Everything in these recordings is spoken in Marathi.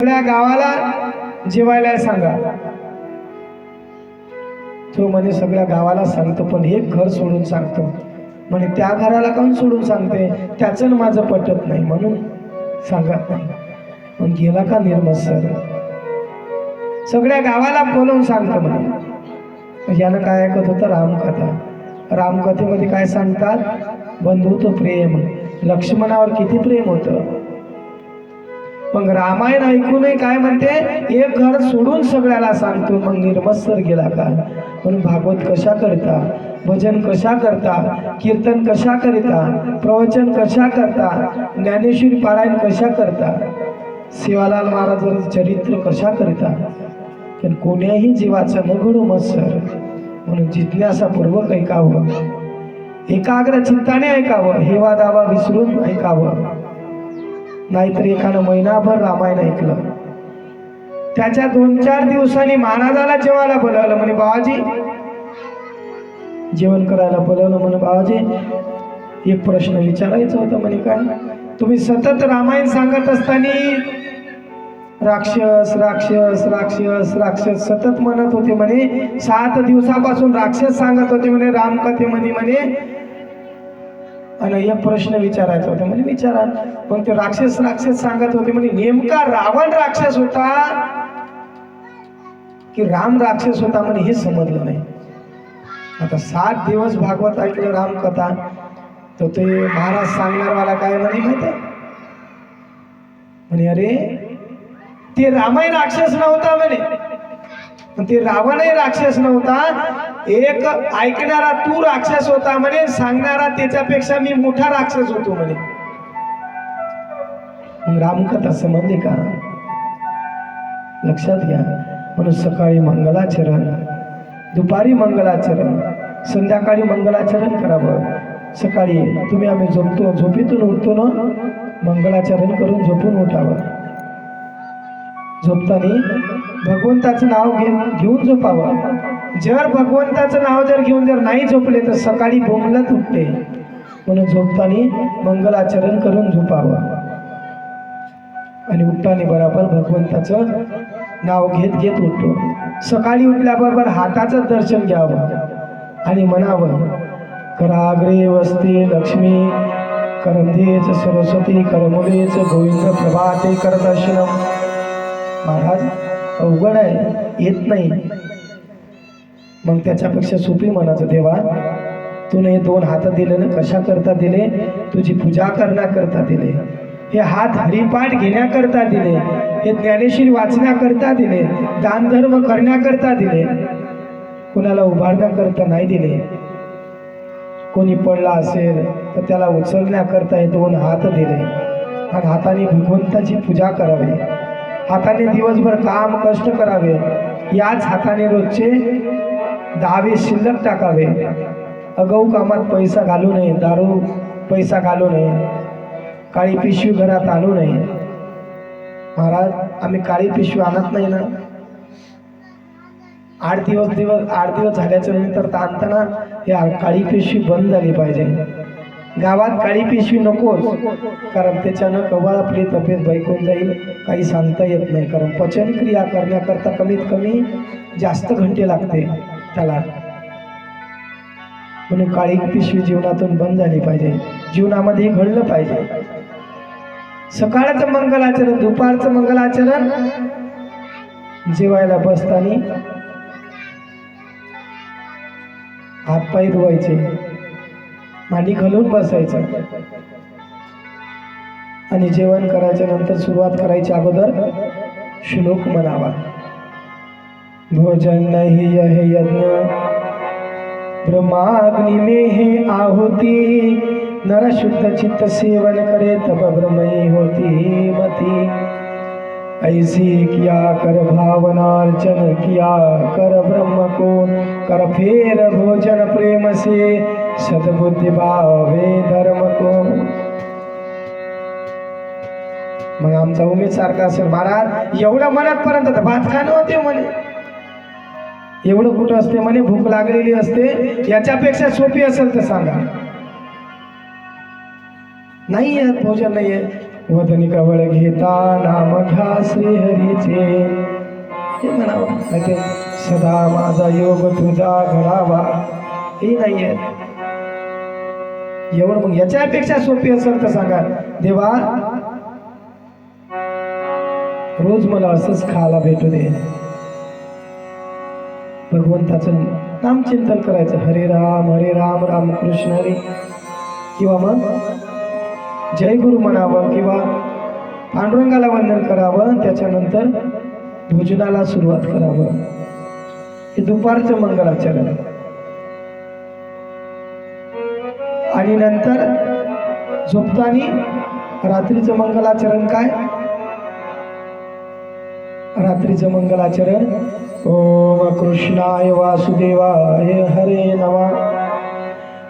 सगळ्या गावाला जेवायला सांगा. तो म्हणे सगळ्या गावाला सांगतो, पण एक घर सोडून सांगतो. म्हणे त्या घराला काऊन सोडून सांगते? त्याचं माझं पटत नाही म्हणून सांगत नाही. मग गेला का निर्मत्सर, सगळ्या गावाला बोलवून सांगतो म्हणे. यानं काय ऐकत होतं? रामकथा. रामकथेमध्ये काय सांगतात? बंधुत्व, प्रेम. लक्ष्मणावर किती प्रेम होतं. मग रामायण ऐकूनही काय म्हणते? एक घर सोडून सगळ्याला सांगतो. मग निर्मत्सर गेला का? म्हणून भागवत कशा करता, भजन कशा करता, कीर्तन कशा करता, प्रवचन कशा करता, ज्ञानेश्वरी पारायण कशा करता, सेवालाल महाराजांचं चरित्र कशा करता. पण कोण्याही जीवाचं न घडू मत्सर. म्हणून जिज्ञासापूर्वक ऐकावं, एकाग्र चित्ताने ऐकावं, हेवा दावा विसरून ऐकावं. नाहीतर एकानं महिनाभर रामायण ऐकलं, त्याच्या 2-4 दिवसांनी महाराजाला जेवायला बोलावलं. म्हणे बाबाजी, जेवण करायला बोलावलं. म्हणे बाबाजी एक प्रश्न विचारायचा होता. म्हणे काय? तुम्ही सतत रामायण सांगत असताना राक्षस राक्षस राक्षस राक्षस सतत म्हणत होते. म्हणे 7 दिवसापासून राक्षस सांगत होते म्हणे रामकथेमध्ये. म्हणे आणि एक प्रश्न विचारायचा होता. म्हणजे विचारा. पण ते राक्षस राक्षस सांगत होते. म्हणजे नेमका रावण राक्षस होता की राम राक्षस होता म्हणे हे समजलं नाही. आता 7 दिवस भागवत ऐकलं रामकथा, तर ते महाराज सांगणारवाला काय म्हणे माहिती आहे? म्हणे अरे ते रामही राक्षस नव्हता म्हणे, ते रावणही राक्षस नव्हता. एक ऐकणारा तू राक्षस होता म्हणे, सांगणारा त्याच्यापेक्षा मी मोठा राक्षस होतो म्हणे. रामकथा समजली का? लक्षात घ्या. म्हणून सकाळी मंगलाचरण, दुपारी मंगलाचरण, संध्याकाळी मंगलाचरण करावं. सकाळी तुम्ही आम्ही झोपतो, झोपेतून उठतो ना, मंगलाचरण करून झोपून उठावं. झोपताना भगवंताचं नाव घेऊन झोपावं. जर भगवंताचं नाव घेऊन नाही झोपले तर सकाळी बोंबलत उठते. म्हणून झोपताना मंगलाचरण करून झोपावं आणि उठताना बरोबर भगवंताचं नाव घेत उठतो. सकाळी उठल्याबरोबर हाताचं दर्शन घ्यावं आणि म्हणावं, कराग्रे वसते लक्ष्मी, करमध्येच सरस्वती, करमुलेच गोविंद प्रभाते करदर्शनम. महाराज अवघड आहे, येत नाही. मग त्याच्यापेक्षा सोपी म्हणायचं, देवा तुने हे 2 हात दिले ना, कशा करता दिले? तुझी पूजा करण्याकरता दिले. हे हात हरिपाठ घेण्याकरता दिले, हे ज्ञानेश्वरी वाचण्याकरता दिले, दानधर्म करण्याकरता दिले. कुणाला उभारण्याकरता नाही दिले. कोणी पडला असेल तर त्याला उचलण्याकरता हे 2 हात दिले. आणि हाताने भगवंताची पूजा करावी, हाताने दिवसभर काम कष्ट करावे, याच हाताने रोजचे 10 शिल्लक टाकावे. अगाऊ कामात पैसा घालू नये, दारू पैसा घालू नये, काळी पिशवी घरात आणू नये. महाराज आम्ही काळी पिशवी आणत नाही ना. 8 दिवस झाल्याच्या नंतर ताणताना या काळी पिशवी बंद झाली पाहिजे. गावात काळी पिशवी नकोच, कारण त्याच्यानं कवा आपली तब्येत बैकून जाईल काही सांगता येत नाही. कारण पचनक्रिया करण्याकरता कमीत कमी जास्त घंटे लागते त्याला. म्हणून काळी पिशवी जीवनातून बंद झाली पाहिजे, जीवनामध्ये घडलं पाहिजे. सकाळचं मंगलाचरण, दुपारचं मंगलाचरण, जेवायला बसताना हातपाय धुवायचे, मांडी घालून बसायचं आणि जेवण करायच्या नंतर सुरुवात करायच्या अगोदर श्लोक म्हणावा. भोजन नहीं यह यज्ञ, ब्रह्माग्नि में है आहुति, नर शुद्ध चित्त सेवन करे तब ब्रह्मई होती मति. ऐसी किया कर भावनार्चन, किया कर ब्रह्म को, कर फेर भोजन प्रेम से, सद्बुद्धि भावे धर्म को. मग आमचा उमेद सारखा असेल, महाराज एवढं मनातपर्यंत भात खाणं होते म्हणे. एवढं कुठं असते म्हणे, भूक लागलेली असते. याच्यापेक्षा सोपी असेल तर सांगा. नाही आहे भोजन, नाही आहे. वदनी कवळ घेता नाम घ्या श्रीहरीचे, हे म्हणावं. नाही ते सदा माझा योग तुझा घडावा, हे नाहीये एवढं. मग याच्यापेक्षा सोपी असेल तर सांगा, देवा रोज मला असंच खायला भेटू दे. भगवंताचं नामचिंतन करायचं, हरे राम राम कृष्ण हरे, किंवा मग जय गुरु म्हणावं, किंवा पांडुरंगाला वंदन करावं. त्याच्यानंतर भोजनाला सुरुवात करावं. हे दुपारचं मंगलाचरण. आणि नंतर झोपताना रात्रीचं मंगलाचरण काय? रात्रीचं मंगलाचरण ओम कृष्णाय वासुदेवाय हरे नमः,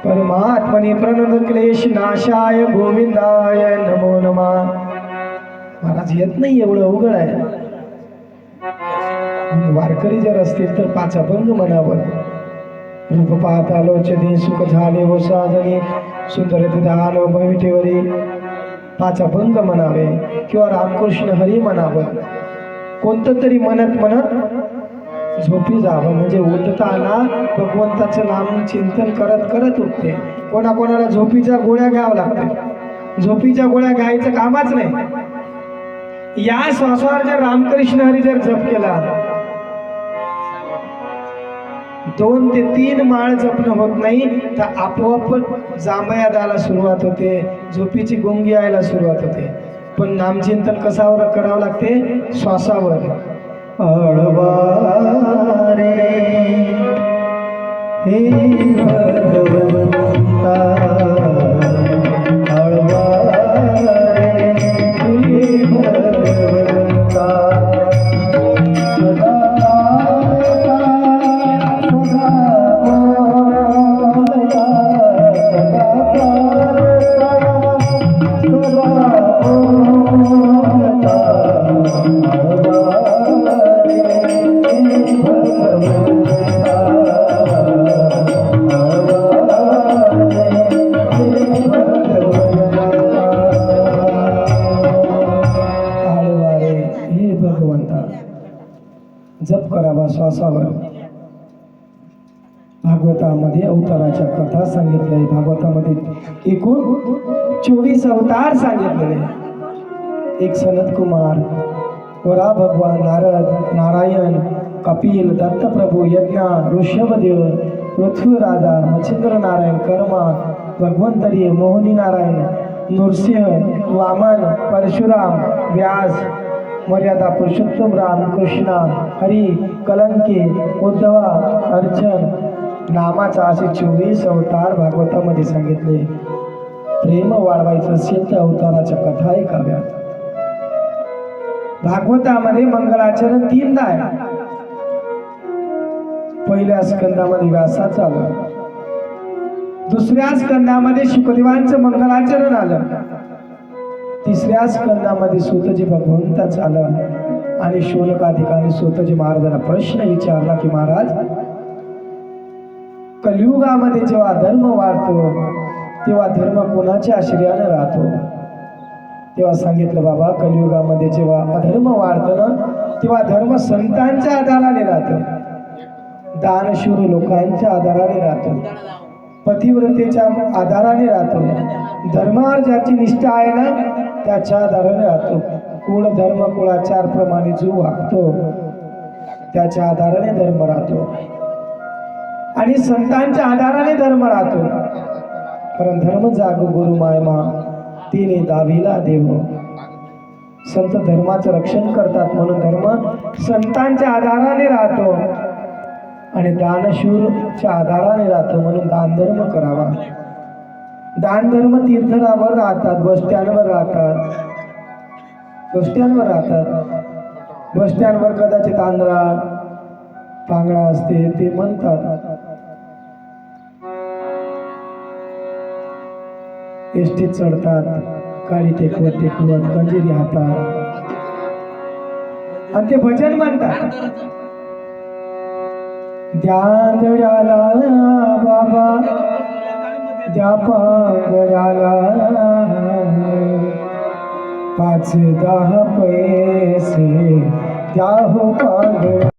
परमात्मने प्रणत क्लेश नाशाय गोविंदाय नमो नमः. महाराज येत नाही, एवढं अवघड आहे. वारकरी जर असतील तर पाच अभंग म्हणावं. रूप पाहता लोचने सुख झाले व साजणे, सुंदर दान भवितेवरी, पाच अभंग म्हणावे. किंवा रामकृष्ण हरी म्हणावं. कोणतं तरी म्हणत झोपी जावं. म्हणजे उठताना भगवंताचं नाम चिंतन करत करत उठते. कोणाकोणाला झोपीच्या गोळ्या घ्यावं लागते. झोपीच्या गोळ्या घ्यायचं कामच नाही. या श्वासावर जर रामकृष्ण हरी जर जप केला, 2 ते 3 माळ जपणं होत नाही तर आपोआप जांभया द्यायला सुरुवात होते, झोपीची गुंगी यायला सुरुवात होते. पण नामचिंतन कशावर करावं लागते? श्वासावर. आळवा रे हे भगवंता, आळवा रे हे भगवंता, सदा जप करावा श्वासावर. भागवतामध्ये अवताराच्या कथा सांगितल्या. भागवतामध्ये एकूण 24 अवतार सांगितलेले. एक सनत कुमार, वरा भगवान, नारद, नारायण, कपिल, दत्तप्रभू, यज्ञ, ऋषभदेव, पृथ्वीराजा, मच्छिंद्र नारायण, कर्मा, भगवंतरी, मोहिनी नारायण, नृसिंह, वामन, परशुराम, व्यास, मर्यादा पुरुषोत्तम राम, कृष्णा, हरी, कलंकी, उद्धवा, अर्जुन नामाचा असे 24 अवतार भागवतामध्ये सांगितले. प्रेम वाढवायचं असेल तर अवताराच्या कथा ऐकाव्या. भागवतामध्ये मंगलाचरण 3दा आहे. पहिल्या स्कंदामध्ये व्यासाचं आलं, दुसऱ्या स्कंदामध्ये शुकदेवांचं मंगलाचरण आलं, तिसऱ्या स्कंदामध्ये सूतजी भगवंताचं आलं. आणि शौनकाधिकाने सूतजी महाराजांना प्रश्न विचारला की महाराज, कलियुगामध्ये जेव्हा धर्म वाढतो तेव्हा धर्म कोणाच्या आश्रयाने राहतो? तेव्हा सांगितलं, बाबा कलियुगामध्ये जेव्हा अधर्म वाढतं ना तेव्हा धर्म संतांच्या आधाराने राहतो, दानशूर लोकांच्या आधाराने राहतो, पतिव्रतेच्या आधाराने राहतो, धर्मावर ज्याची निष्ठा आहे ना त्याच्या आधाराने राहतो. कुळ धर्म कुळाचार प्रमाणे जो वागतो त्याच्या आधाराने धर्म राहतो आणि संतांच्या आधाराने धर्म राहतो. कारण धर्म जाग गुरु मायमा तिने दाविला देव. संत धर्माचं रक्षण करतात म्हणून धर्म संतांच्या आधाराने राहतो आणि दानशूरच्या आधाराने राहतो म्हणून दानधर्म करावा. दानधर्म तीर्थावर राहतात, बसस्टँडवर राहतात, बसस्टँडवर राहतात. बसस्टँडवर कदाचित आंधळा पांगळा असते ते म्हणतात. एसटीत चढतात, काळी टेकवत टेकवत कंजिरी हातात आणि ते भजन म्हणतात. द्याला बाबा द्या पांगळ्याला, 5-10 पैसे द्या हो पांडुरंगा.